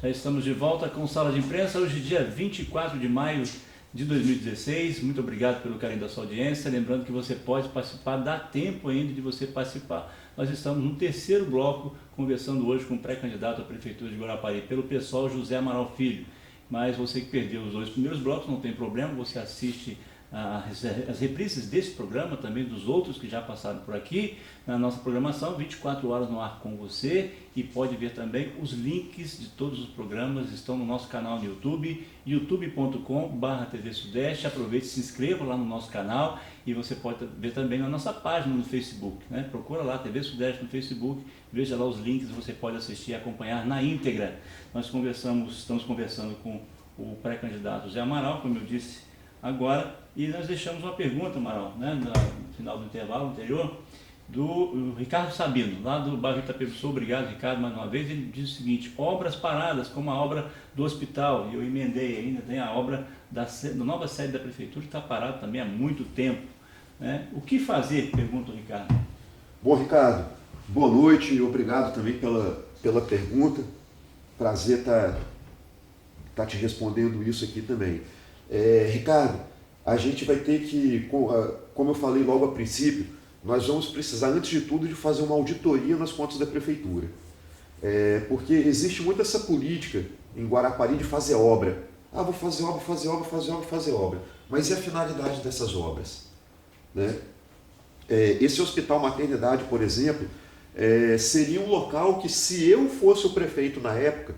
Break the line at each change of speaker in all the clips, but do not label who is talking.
Já estamos de volta com Sala de Imprensa, hoje dia 24 de maio de 2016. Muito obrigado pelo carinho da sua audiência. Lembrando que você pode participar, dá tempo ainda de você participar. Nós estamos no terceiro bloco, conversando hoje com o pré-candidato à Prefeitura de Guarapari, pelo pessoal José Amaral Filho. Mas você que perdeu os dois primeiros blocos, não tem problema, você assiste as reprises desse programa, também dos outros que já passaram por aqui, na nossa programação, 24 horas no ar com você, e pode ver também os links de todos os programas, estão no nosso canal no YouTube, youtube.com/TV Sudeste. Aproveite e se inscreva lá no nosso canal, e você pode ver também na nossa página no Facebook, né? Procura lá TV Sudeste no Facebook, veja lá os links, você pode assistir e acompanhar na íntegra. Nós estamos conversando com o pré-candidato Zé Amaral, como eu disse agora, e nós deixamos uma pergunta, Amaral, né, no final do intervalo anterior, do Ricardo Sabino, lá do bairro Itapebuçu. Obrigado, Ricardo, mais uma vez. Ele diz o seguinte: obras paradas, como a obra do hospital, e eu emendei ainda, tem a obra da nova sede da Prefeitura, que está parada também há muito tempo, né? O que fazer? Pergunta o Ricardo.
Bom, Ricardo, boa noite e obrigado também pela pergunta. Prazer estar te respondendo isso aqui também. Ricardo, a gente vai ter que, como eu falei logo a princípio, nós vamos precisar, antes de tudo, de fazer uma auditoria nas contas da Prefeitura. Porque existe muito essa política em Guarapari de fazer obra. Ah, vou fazer obra, fazer obra, fazer obra, fazer obra. Mas e a finalidade dessas obras? Né? Esse hospital maternidade, por exemplo, seria um local que, se eu fosse o prefeito na época,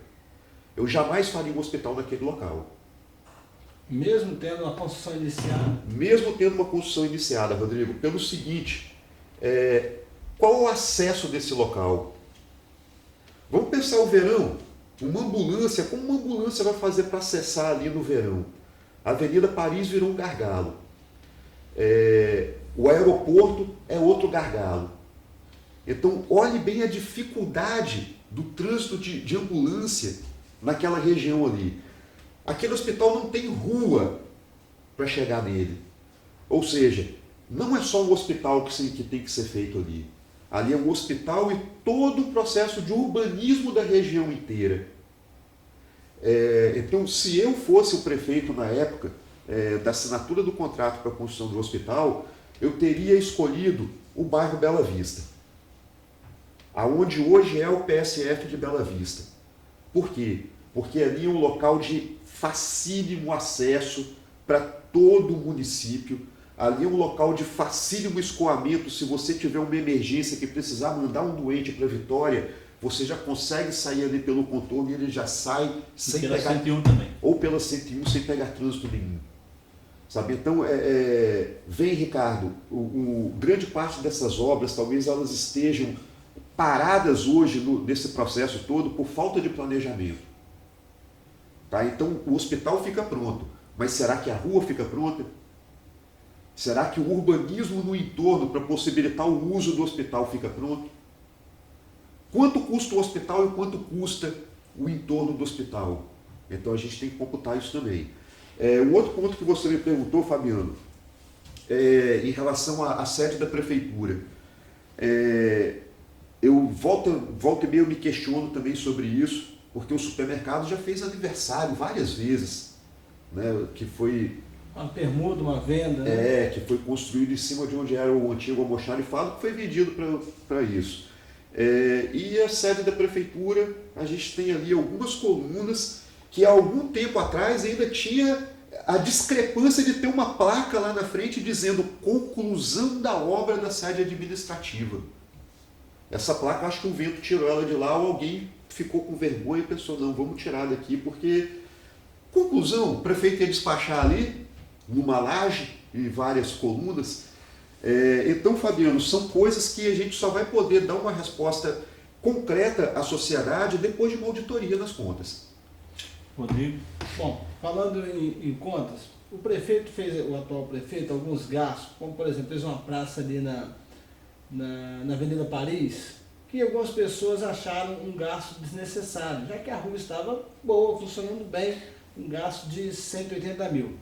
eu jamais faria um hospital naquele local.
Mesmo tendo uma construção iniciada?
Mesmo tendo uma construção iniciada, Rodrigo, pelo seguinte, qual o acesso desse local? Vamos pensar o verão, uma ambulância, como uma ambulância vai fazer para acessar ali no verão? A Avenida Paris virou um gargalo. O aeroporto é outro gargalo. Então, olhe bem a dificuldade do trânsito de ambulância naquela região ali. Aquele hospital não tem rua para chegar nele. Ou seja, não é só um hospital que tem que ser feito ali. Ali é um hospital e todo o processo de urbanismo da região inteira. Então, se eu fosse o prefeito na época da assinatura do contrato para a construção do hospital, eu teria escolhido o bairro Bela Vista, aonde hoje é o PSF de Bela Vista. Por quê? Porque ali é um local de facílimo acesso para todo o município. Ali é um local de facílimo escoamento. Se você tiver uma emergência que precisar mandar um doente para Vitória, você já consegue sair ali pelo contorno e ele já sai sem
pegar...
pegar...
101 também.
Ou pela 101 sem pegar trânsito nenhum. Sabe? Então, vem, Ricardo, grande parte dessas obras, talvez elas estejam paradas hoje nesse processo todo por falta de planejamento. Tá? Então, o hospital fica pronto, mas será que a rua fica pronta? Será que o urbanismo no entorno para possibilitar o uso do hospital fica pronto? Quanto custa o hospital e quanto custa o entorno do hospital? Então, a gente tem que computar isso também. Um outro ponto que você me perguntou, Fabiano, em relação à sede da Prefeitura. Eu volta e meia eu me questiono também sobre isso, porque o supermercado já fez aniversário várias vezes, né, que foi...
Uma permuta, uma venda. Né?
Que foi construído em cima de onde era o antigo almoxarifado, que foi vendido para isso. E a sede da Prefeitura, a gente tem ali algumas colunas que há algum tempo atrás ainda tinha a discrepância de ter uma placa lá na frente dizendo conclusão da obra da sede administrativa. Essa placa, acho que o vento tirou ela de lá, ou alguém ficou com vergonha e pensou, não, vamos tirar daqui, porque, conclusão, o prefeito ia despachar ali, numa laje e várias colunas. Então, Fabiano, são coisas que a gente só vai poder dar uma resposta concreta à sociedade depois de uma auditoria nas contas.
Rodrigo?
Bom, falando em contas, o atual prefeito, alguns gastos, como por exemplo, fez uma praça ali na Avenida Paris, que algumas pessoas acharam um gasto desnecessário, já que a rua estava boa, funcionando bem, um gasto de 180 mil.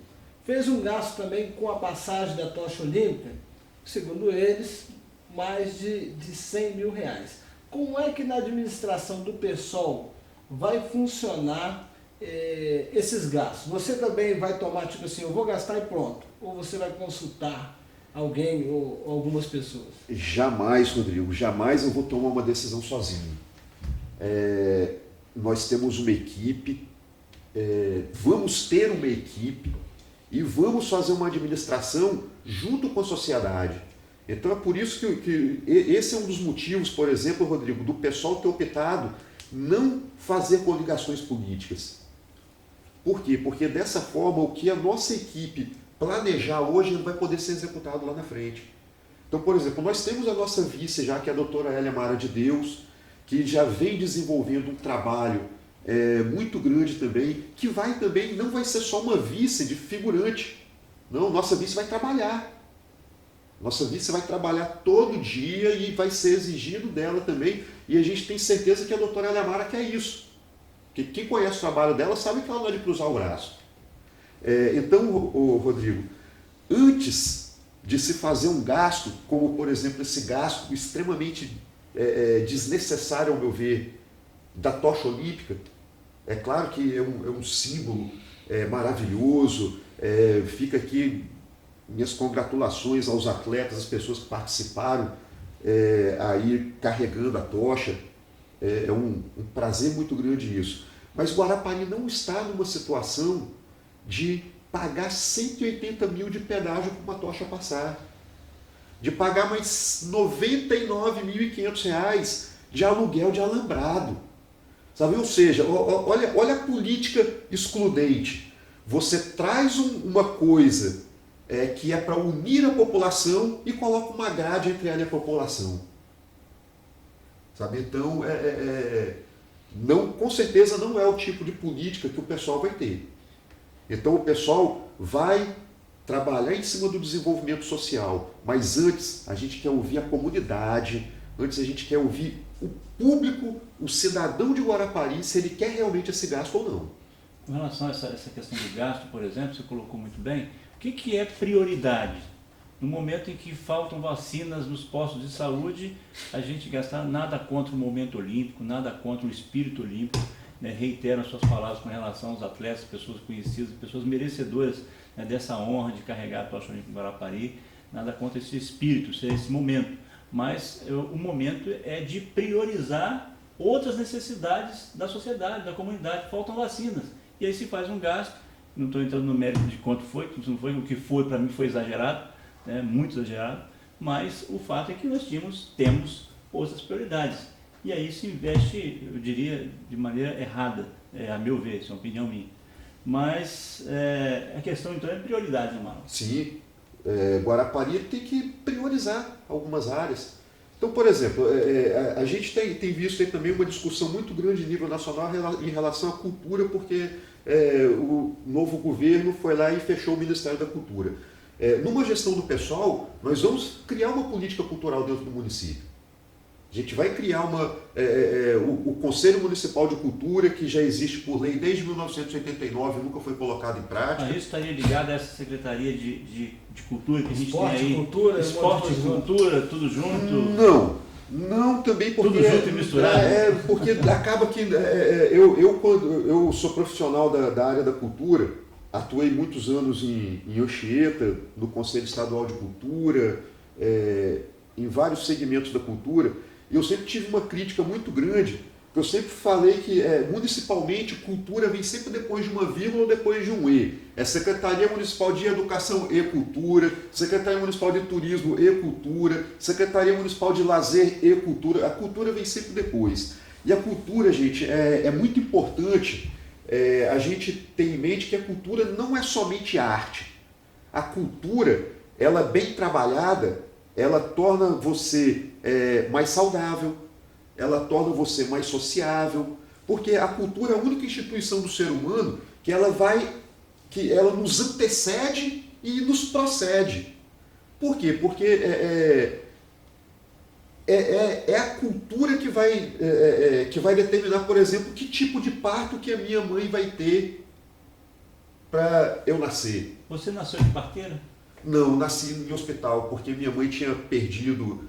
Fez um gasto também com a passagem da tocha olímpica, segundo eles, mais de 100 mil reais. Como é que na administração do PSOL vai funcionar esses gastos? Você também vai tomar, tipo assim, eu vou gastar e pronto? Ou você vai consultar alguém ou algumas pessoas?
Jamais, Rodrigo, jamais eu vou tomar uma decisão sozinho. Nós temos uma equipe, vamos ter uma equipe e vamos fazer uma administração junto com a sociedade. Então é por isso que esse é um dos motivos, por exemplo, Rodrigo, do pessoal ter optado não fazer coligações políticas. Por quê? Porque dessa forma o que a nossa equipe planejar hoje não vai poder ser executado lá na frente. Então, por exemplo, nós temos a nossa vice já, que é a doutora Hélia Mara de Deus, que já vem desenvolvendo um trabalho muito grande também, que vai também, não vai ser só uma vice de figurante. Não, nossa vice vai trabalhar. Nossa vice vai trabalhar todo dia e vai ser exigido dela também. E a gente tem certeza que a doutora Hélia Mara quer isso. Porque quem conhece o trabalho dela sabe que ela não é de cruzar o braço. Então, Rodrigo, antes de se fazer um gasto, como por exemplo esse gasto extremamente desnecessário ao meu ver, da tocha olímpica, é claro que é um símbolo maravilhoso, fica aqui minhas congratulações aos atletas, às pessoas que participaram aí carregando a tocha, é um prazer muito grande isso. Mas Guarapari não está numa situação de pagar 180 mil de pedágio para uma tocha passar, de pagar mais R$ 99.500 de aluguel de alambrado, sabe? Ou seja, olha a política excludente. Você traz uma coisa que é para unir a população e coloca uma grade entre ela e a população, sabe? Então, não, com certeza não é o tipo de política que o pessoal vai ter. Então o pessoal vai trabalhar em cima do desenvolvimento social, mas antes a gente quer ouvir a comunidade, antes a gente quer ouvir o público, o cidadão de Guarapari, se ele quer realmente esse gasto ou não.
Com relação a essa questão do gasto, por exemplo, você colocou muito bem, o que é prioridade? No momento em que faltam vacinas nos postos de saúde, a gente gastar nada contra o momento olímpico, nada contra o espírito olímpico, né? Reitero as suas palavras com relação aos atletas, pessoas conhecidas, pessoas merecedoras, né, dessa honra de carregar a tocha olímpica em Guarapari, nada contra esse espírito, esse momento, mas o momento é de priorizar outras necessidades da sociedade, da comunidade. Faltam vacinas, e aí se faz um gasto. Não estou entrando no mérito de quanto foi, não foi, o que foi para mim foi exagerado, né, muito exagerado, mas o fato é que nós temos outras prioridades. E aí se investe, eu diria, de maneira errada, a meu ver, isso é uma opinião minha. Mas a questão então é prioridade, né, Marlon?
Sim, Guarapari tem que priorizar algumas áreas. Então, por exemplo, a gente tem visto aí também uma discussão muito grande a nível nacional em relação à cultura, porque o novo governo foi lá e fechou o Ministério da Cultura. Numa gestão do pessoal, nós vamos criar uma política cultural dentro do município. A gente vai criar o Conselho Municipal de Cultura, que já existe por lei desde 1989, nunca foi colocado em prática.
Isso estaria ligado a essa Secretaria de Cultura que a gente
Esporte,
tem aí?
cultura,
Esporte e cultura, tudo junto?
Não também porque...
Tudo junto e misturado?
Porque acaba que... eu sou profissional da área da cultura, atuei muitos anos em Anchieta, no Conselho Estadual de Cultura, em vários segmentos da cultura, e eu sempre tive uma crítica muito grande, porque eu sempre falei que municipalmente cultura vem sempre depois de uma vírgula ou depois de um E. É Secretaria Municipal de Educação e Cultura, Secretaria Municipal de Turismo e Cultura, Secretaria Municipal de Lazer e Cultura. A cultura vem sempre depois. E a cultura, gente, é muito importante a gente ter em mente que a cultura não é somente arte. A cultura, ela bem trabalhada, ela torna você mais saudável, ela torna você mais sociável, porque a cultura é a única instituição do ser humano que ela nos antecede e nos procede. Por quê? Porque é a cultura que vai determinar, por exemplo, que tipo de parto que a minha mãe vai ter para eu nascer.
Você nasceu de parteira?
Não, nasci em hospital, porque minha mãe tinha perdido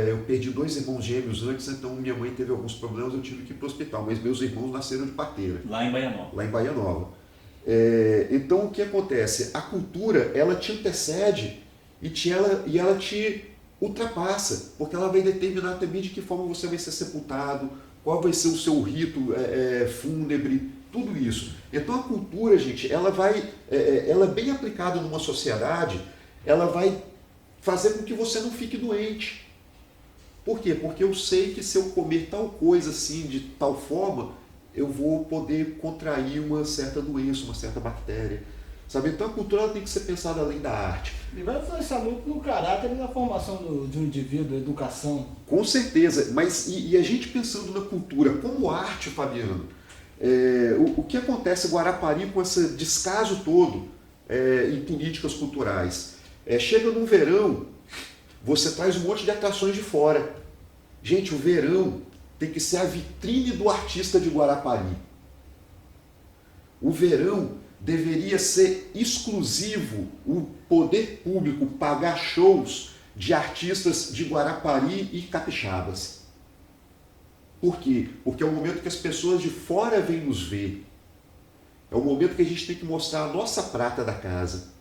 Eu perdi 2 irmãos gêmeos antes, então minha mãe teve alguns problemas, eu tive que ir para o hospital, mas meus irmãos nasceram de parteira.
Lá em Baía Nova.
Lá em Baía Nova. Então o que acontece? A cultura, ela te antecede e ela te ultrapassa, porque ela vai determinar também de que forma você vai ser sepultado, qual vai ser o seu rito fúnebre, tudo isso. Então a cultura, gente, ela é bem aplicada numa sociedade, ela vai fazer com que você não fique doente. Por quê? Porque eu sei que se eu comer tal coisa assim, de tal forma, eu vou poder contrair uma certa doença, uma certa bactéria. Sabe? Então a cultura ela tem que ser pensada além da arte.
E vai influenciar muito no caráter e na formação de um indivíduo, educação.
Com certeza, mas e a gente pensando na cultura como arte, Fabiano, o que acontece em Guarapari com esse descaso todo em políticas culturais? Chega no verão, você traz um monte de atrações de fora. Gente, o verão tem que ser a vitrine do artista de Guarapari. O verão deveria ser exclusivo, o poder público pagar shows de artistas de Guarapari e capixabas. Por quê? Porque é o momento que as pessoas de fora vêm nos ver. É o momento que a gente tem que mostrar a nossa prata da casa.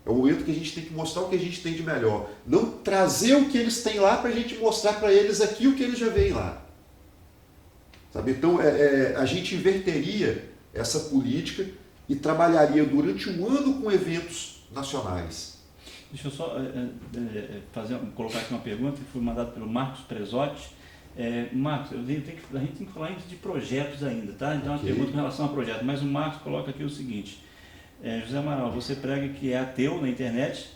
É o momento que a gente tem que mostrar o que a gente tem de melhor. Não trazer o que eles têm lá para a gente mostrar para eles aqui o que eles já veem lá. Sabe? Então, a gente inverteria essa política e trabalharia durante um ano com eventos nacionais.
Deixa eu só colocar aqui uma pergunta que foi mandada pelo Marcos Presotti. Marcos, a gente tem que falar ainda de projetos ainda, tá? Então,
Okay.
uma pergunta em relação a projetos. Mas o Marcos coloca aqui o seguinte. José Amaral, você prega que é ateu na internet,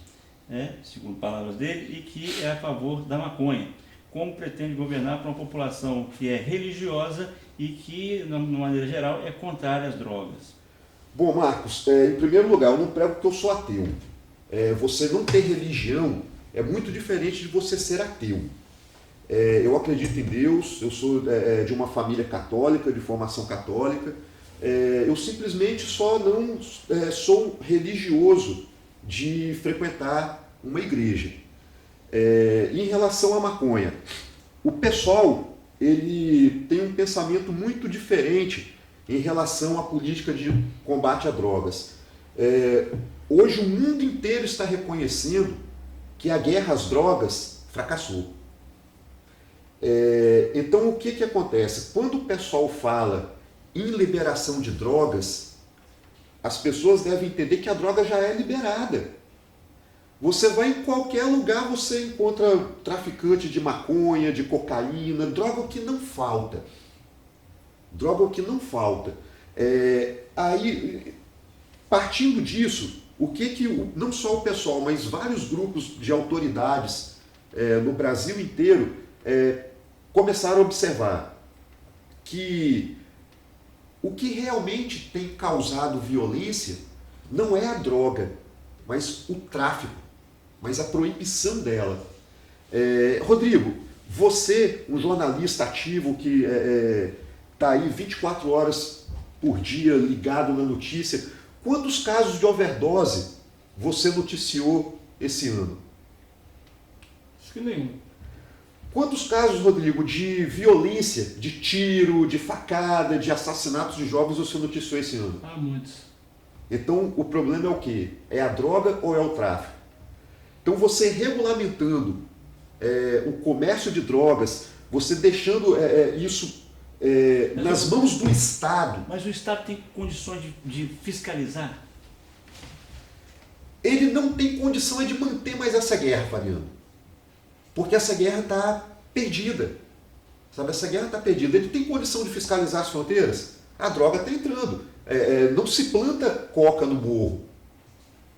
segundo palavras dele, e que é a favor da maconha. Como pretende governar para uma população que é religiosa e que, de uma maneira geral, é contrária às drogas?
Bom, Marcos, em primeiro lugar, eu não prego que eu sou ateu. Você não ter religião é muito diferente de você ser ateu. Eu acredito em Deus, eu sou de uma família católica, de formação católica. Eu simplesmente só não sou religioso de frequentar uma igreja. Em relação à maconha, o pessoal ele tem um pensamento muito diferente em relação à política de combate a drogas. Hoje o mundo inteiro está reconhecendo que a guerra às drogas fracassou. Então o que acontece? Quando o pessoal fala em liberação de drogas, as pessoas devem entender que a droga já é liberada. Você vai em qualquer lugar, você encontra traficante de maconha, de cocaína, droga o que não falta. Droga o que não falta. Aí, partindo disso, o que não só o pessoal, mas vários grupos de autoridades no Brasil inteiro começaram a observar que o que realmente tem causado violência não é a droga, mas o tráfico, mas a proibição dela. Rodrigo, você, um jornalista ativo que está aí 24 horas por dia ligado na notícia, quantos casos de overdose você noticiou esse ano?
Acho que nenhum.
Quantos casos, Rodrigo, de violência, de tiro, de facada, de assassinatos de jovens você noticiou esse ano?
Muitos.
Então, o problema é o quê? É a droga ou é o tráfico? Então, você regulamentando o comércio de drogas, você deixando isso nas mãos do Estado.
Mas o Estado tem condições de fiscalizar?
Ele não tem condição de manter mais essa guerra, Fabiano. Porque essa guerra está perdida. Sabe, essa guerra está perdida. Ele tem condição de fiscalizar as fronteiras? A droga está entrando. Não se planta coca no morro.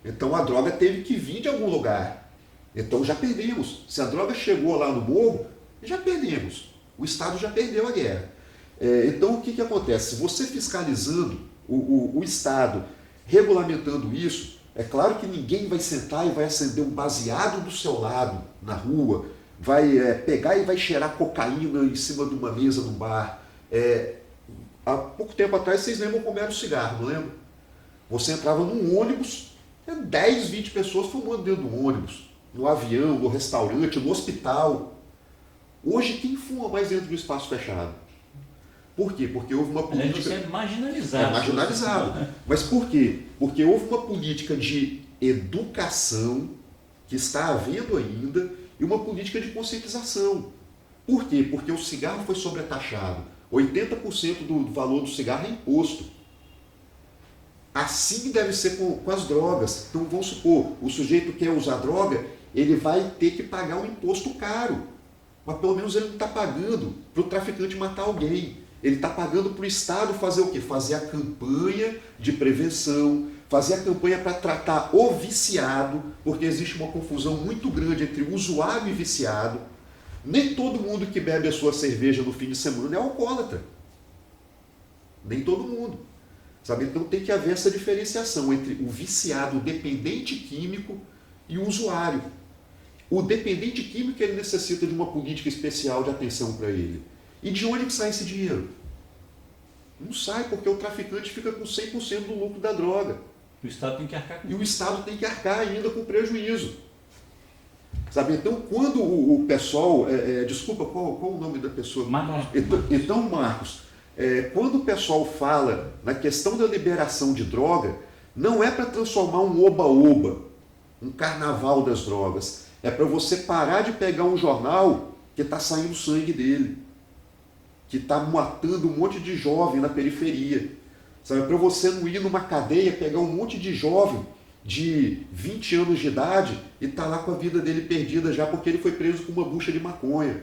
Então a droga teve que vir de algum lugar. Então já perdemos. Se a droga chegou lá no morro, já perdemos. O Estado já perdeu a guerra. Então o que acontece? Se você fiscalizando o Estado, regulamentando isso, é claro que ninguém vai sentar e vai acender um baseado do seu lado, na rua, vai pegar e vai cheirar cocaína em cima de uma mesa num bar. Há pouco tempo atrás, vocês lembram como era o cigarro, não lembram? Você entrava num ônibus, 10, 20 pessoas fumando dentro do ônibus, no avião, no restaurante, no hospital. Hoje, quem fuma mais dentro do espaço fechado? Por quê? Porque houve uma política...
Você é marginalizado.
É marginalizado. Mas por quê? Porque houve uma política de educação que está havendo ainda e uma política de conscientização. Por quê? Porque o cigarro foi sobretaxado. 80% do valor do cigarro é imposto. Assim deve ser com as drogas. Então, vamos supor, o sujeito quer usar droga, ele vai ter que pagar um imposto caro. Mas pelo menos ele não está pagando para o traficante matar alguém. Ele está pagando para o Estado fazer o quê? Fazer a campanha de prevenção, fazer a campanha para tratar o viciado, porque existe uma confusão muito grande entre usuário e viciado. Nem todo mundo que bebe a sua cerveja no fim de semana é alcoólatra. Nem todo mundo. Sabe? Então tem que haver essa diferenciação entre o viciado, o dependente químico e o usuário. O dependente químico ele necessita de uma política especial de atenção para ele. E de onde que sai esse dinheiro? Não sai, porque o traficante fica com 100% do lucro da droga.
O Estado tem que arcar com isso.
E o Estado tem que arcar ainda com prejuízo. Sabe? Então, quando o pessoal... desculpa, qual o nome da pessoa?
Marcos.
Então, Marcos, quando o pessoal fala na questão da liberação de droga, não é para transformar um oba-oba, um carnaval das drogas. É para você parar de pegar um jornal que está saindo sangue dele, que está matando um monte de jovem na periferia. Sabe? Para você não ir numa cadeia, pegar um monte de jovem de 20 anos de idade e tá lá com a vida dele perdida já porque ele foi preso com uma bucha de maconha.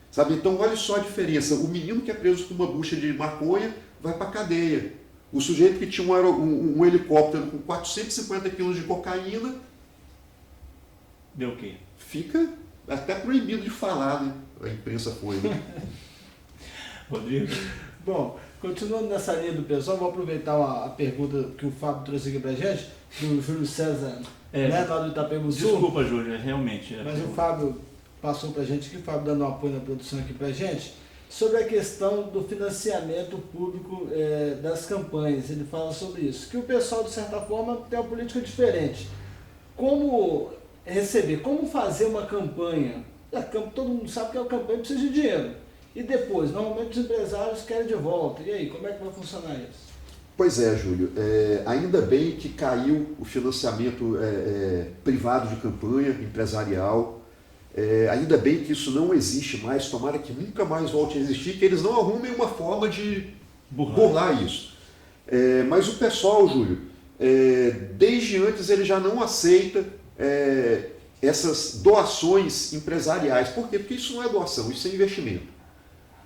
Sabe? Então olha só a diferença. O menino que é preso com uma bucha de maconha vai para a cadeia. O sujeito que tinha um helicóptero com 450 quilos de cocaína
deu o quê?
Fica até proibido de falar, né? A imprensa foi, né?
Rodrigo?
Bom, continuando nessa linha do pessoal, vou aproveitar a pergunta que o Fábio trouxe aqui pra gente, do Júlio César, lá do Itapema Sul.
Desculpa, Júlio, realmente.
Mas o Fábio passou pra gente aqui, o Fábio dando um apoio na produção aqui pra gente, sobre a questão do financiamento público das campanhas. Ele fala sobre isso, que o pessoal, de certa forma, tem uma política diferente. Como receber, como fazer uma campanha? Todo mundo sabe que a campanha precisa de dinheiro. E depois, normalmente os empresários querem de volta. E aí, como é que vai funcionar isso?
Pois é, Júlio. Ainda bem que caiu o financiamento privado de campanha, empresarial. Ainda bem que isso não existe mais. Tomara que nunca mais volte a existir, que eles não arrumem uma forma de burlar isso. Mas o pessoal, Júlio, desde antes ele já não aceita essas doações empresariais. Por quê? Porque isso não é doação, isso é investimento.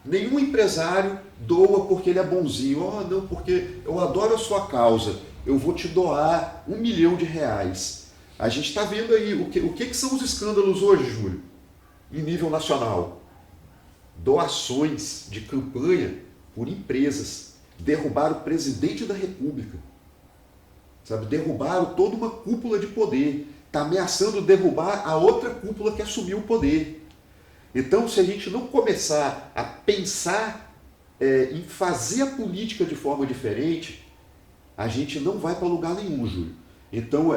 Nenhum empresário doa porque ele é bonzinho. Não, porque eu adoro a sua causa, eu vou te doar R$1 milhão. A gente está vendo aí o que são os escândalos hoje, Júlio, em nível nacional. Doações de campanha por empresas. Derrubaram o presidente da República. Sabe? Derrubaram toda uma cúpula de poder. Está ameaçando derrubar a outra cúpula que assumiu o poder. Então, se a gente não começar a pensar em fazer a política de forma diferente, a gente não vai para lugar nenhum, Júlio. Então,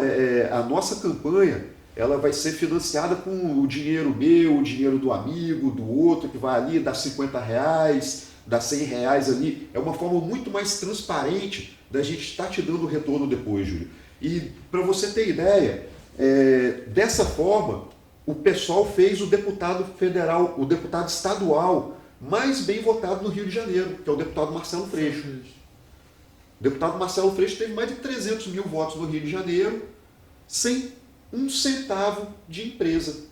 a nossa campanha ela vai ser financiada com o dinheiro meu, o dinheiro do amigo, do outro, que vai ali, dá R$50, dá R$100 ali. É uma forma muito mais transparente da gente estar te dando o retorno depois, Júlio. E, para você ter ideia, dessa forma, o pessoal fez o deputado federal, o deputado estadual mais bem votado no Rio de Janeiro, que é o deputado Marcelo Freixo. O deputado Marcelo Freixo teve mais de 300 mil votos no Rio de Janeiro, sem um centavo de empresa.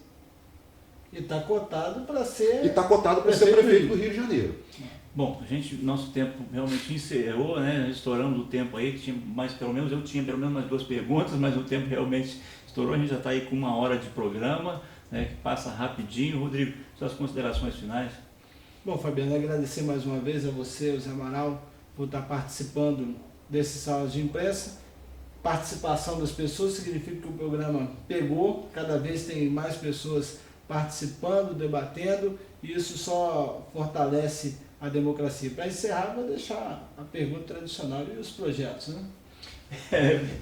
E está cotado para ser...
prefeito do Rio de Janeiro.
Bom, nosso tempo realmente encerrou, né? Estouramos o tempo aí, que tinha mais, eu tinha pelo menos mais 2 perguntas, mas o tempo realmente estourou, a gente já está aí com 1 hora de programa, né, que passa rapidinho. Rodrigo, suas considerações finais?
Bom, Fabiano, agradecer mais uma vez a você, o Zé Amaral, por estar participando desse sala de imprensa. Participação das pessoas significa que o programa pegou, cada vez tem mais pessoas participando, debatendo, e isso só fortalece a democracia. Para encerrar, vou deixar a pergunta tradicional e os projetos, né?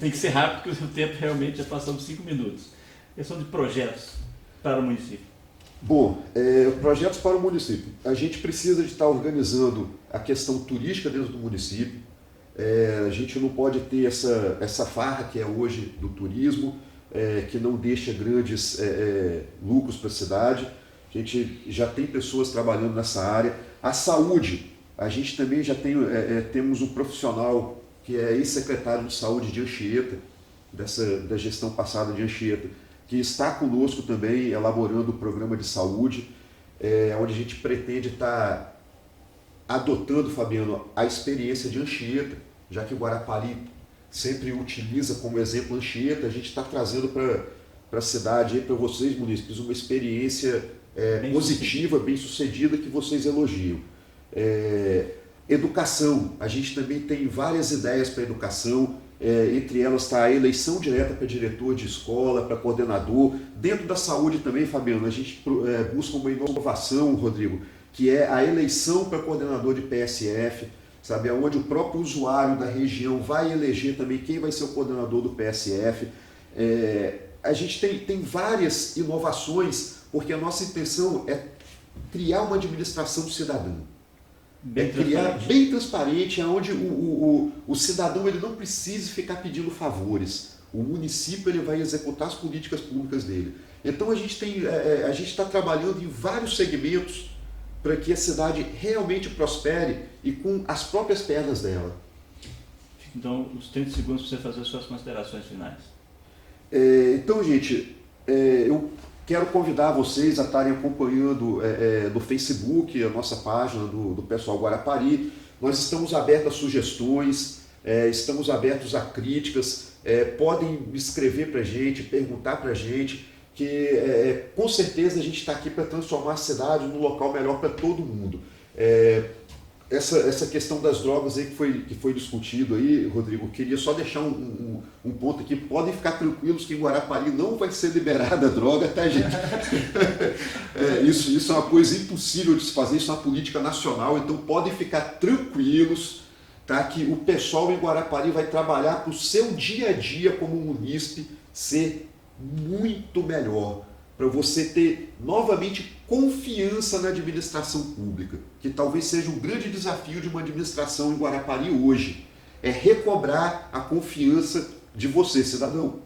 Tem que ser rápido, porque o tempo realmente já passamos 5 minutos. Questão de projetos para o município.
Bom, projetos para o município. A gente precisa de estar organizando a questão turística dentro do município. A gente não pode ter essa farra que é hoje do turismo, que não deixa grandes lucros para a cidade. A gente já tem pessoas trabalhando nessa área. A saúde, a gente também já temos um profissional que é ex-secretário de saúde de Anchieta, da gestão passada de Anchieta, que está conosco também elaborando o programa de saúde, onde a gente pretende estar adotando, Fabiano, a experiência de Anchieta, já que Guarapari sempre utiliza como exemplo Anchieta, a gente está trazendo para a cidade, para vocês, munícipes, uma experiência positiva, bem sucedida, que vocês elogiam. Educação, a gente também tem várias ideias para educação, entre elas está a eleição direta para diretor de escola, para coordenador. Dentro da saúde também, Fabiano, a gente busca uma inovação, Rodrigo, que é a eleição para coordenador de PSF, sabe, onde o próprio usuário da região vai eleger também quem vai ser o coordenador do PSF. A gente tem várias inovações, porque a nossa intenção é criar uma administração cidadã. Bem transparente, onde o cidadão ele não precise ficar pedindo favores. O município ele vai executar as políticas públicas dele. Então a gente está trabalhando em vários segmentos para que a cidade realmente prospere e com as próprias pernas dela.
Então, os 30 segundos para você fazer as suas considerações finais.
Então, gente, eu quero convidar vocês a estarem acompanhando no Facebook a nossa página do Pessoal Guarapari. Nós estamos abertos a sugestões, estamos abertos a críticas, podem escrever para a gente, perguntar para a gente, que com certeza a gente está aqui para transformar a cidade num local melhor para todo mundo. Essa questão das drogas aí que foi discutido aí, Rodrigo, queria só deixar um ponto aqui. Podem ficar tranquilos que em Guarapari não vai ser liberada a droga, tá, gente? Isso é uma coisa impossível de se fazer, isso é uma política nacional, então podem ficar tranquilos, tá, que o pessoal em Guarapari vai trabalhar para o seu dia a dia como munícipe ser muito melhor, para você ter novamente confiança na administração pública, que talvez seja um grande desafio de uma administração em Guarapari hoje, é recobrar a confiança de você, cidadão.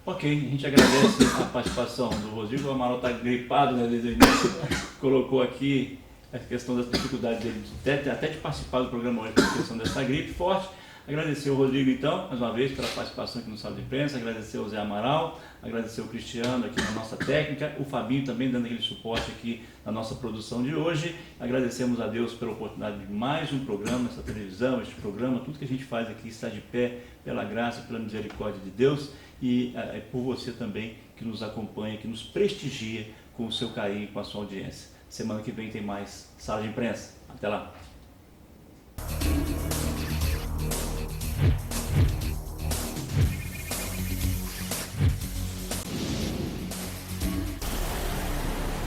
Ok, a gente agradece a participação do Rodrigo. O Amaral está gripado, né, desde o início, colocou aqui a questão das dificuldades dele, até de participar do programa hoje, por questão dessa gripe forte. Agradecer ao Rodrigo, então, mais uma vez, pela participação aqui no Sala de Imprensa, agradecer ao Zé Amaral, agradecer ao Cristiano aqui na nossa técnica, o Fabinho também dando aquele suporte aqui na nossa produção de hoje. Agradecemos a Deus pela oportunidade de mais um programa, essa televisão, este programa, tudo que a gente faz aqui está de pé pela graça, pela misericórdia de Deus e por você também que nos acompanha, que nos prestigia com o seu carinho, com a sua audiência. Semana que vem tem mais Sala de Imprensa. Até lá!